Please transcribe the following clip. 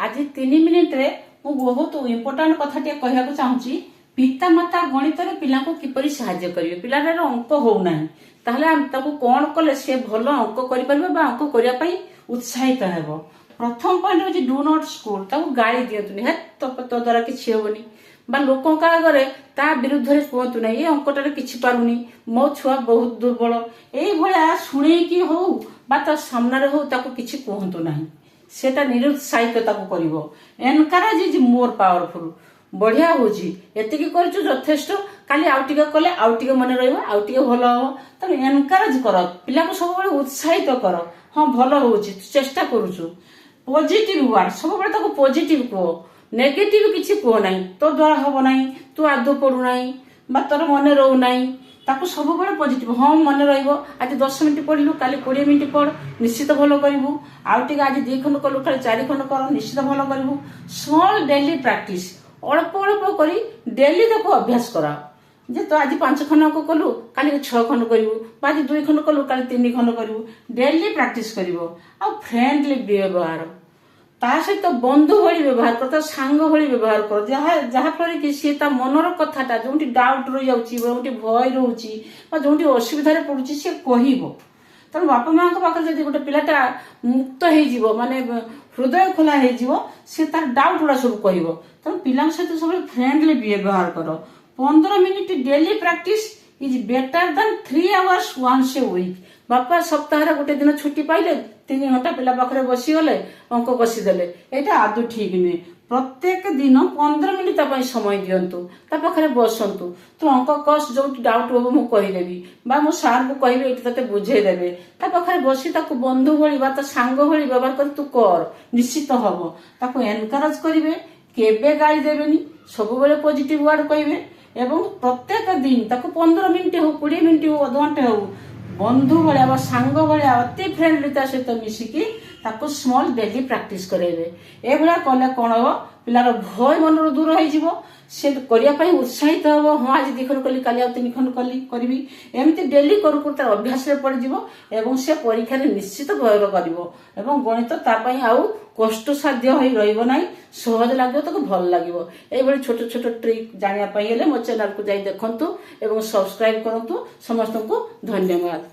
आज 3 मिनिट रे मु बहुत इम्पोर्टाट कथा कहना चाहूँगी। पितामाता गणित पिला किपरि साहाय्य करेंगे। पिलार अंक होना कौन कले सी भल अंक अंक करने उत्साहित हो। प्रथम पॉइंट हूँ डू नॉट स्कूल गाड़ी दिंतुनि है तो द्वारा किसी हेनी बा लोकों आगे ता विरुद्ध में कहतु ना ये अंकटार किसी पारुनी मो छुआ बहुत दुर्बल ये शुणे कि हो बा ता सामने हो किसी कहतु ना सेटा निरुत्साहित कर एनकरेज इज मोर पावरफुल बढ़िया हूँ एतिकी करेष्ट काली आउ टिके कले आउ टिके मन रहा भल हम तेनाली एनकरेज कर पिला सब उत्साहित कर हाँ भल हो चेष्टा करुचु पॉजिटिव वर्ड सब पॉजिटिव कह नेगेटिव किसी कह ना तो द्वारा हम ना तू आदौ पढ़ुना तोर मन रोना ताकू सब पॉजिटिव हाँ मन आज 10 मिनिट पढ़लु काली 20 मिनिट पढ़ निश्चित भल करू आउटे आज 2 खंड कलु खाली 4 खंड कर निश्चित भल करू। स्मॉल डेली प्रैक्टिस अल्प अल्प कर डेली ताको अभ्यास करा जे तो आज 5 खंड अंक कलु काली 6 खंड करू आज 2 खंड कलु काली 3 खंड करू डेली प्रैक्टिस करिवो आ फ्रेंडली व्यवहार ता सहित बंधु भली व्यवहार कर सांग भली व्यवहार कर जहाँफल कि सी मनर कथाटा जो डाउट रही जाऊँगी जो भय रोचे जो असुविधा पड़ुची सी कह तेणु बापा माँ पाखे जब गोटे पिलाटा मुक्त हो माने हृदय खोला हो सी तार डाउट गुड़ा सब कह तेणु पिला सहित सब फ्रेंडली व्यवहार कर 15 minute daily practice is better than 3 hours once a week. बापा सप्ताह गोटे दिन छुट्टी पाइले 3 घंटा पिला पाखे बसीगले अंक कषिदेले यहाँ आदौ ठीक नुहे। प्रत्येक दिन 15 मिनिट समय दिंतु पाखे बसतु तू अंक कस जो डाउट हम मुझे कहीदेवी मो सार को कह ते बुझेदेवे पाखे बसी बंधु भाई सांग भाई व्यवहार कर तू कर निश्चित हम ताको एनकरेज करेंगे केबे गाली देवेनी सब पॉजिटिव वर्ड कहे एवं प्रत्येक दिन ताको 15 मिनिट हो 20 मिनिट हो अध घंटे हो बंधु भाया सांग भाया अति फ्रेंडलीता सहित मिसिकी ताको स्मॉल डेली प्रैक्टिस करेंगे। एभला कले कौन हम पिलार भय मन दूर हो करने उत्साहित हम हाँ आज 2 खंड कली काली 3 खंड कली करी एमती डेली करू तार अभ्यास पड़ से परीक्षा निश्चित भय कर गणित तापाई आउ कष्ट साध्य रही सहज लगे तो भल लगे। ये छोट छोट ट्रिक जानापी मो चैनल को जाई देखंतु एवं सब्सक्राइब करंतु। समस्त को धन्यवाद।